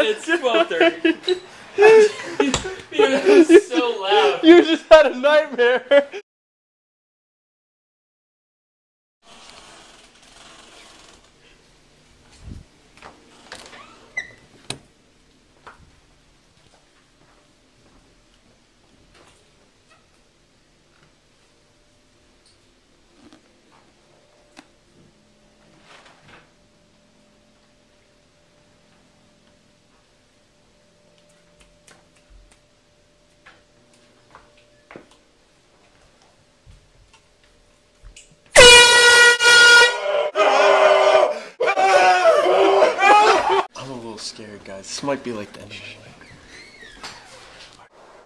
It's 12:30. That was so loud. You just had a nightmare. I'm a little scared, guys. This might be like the end of the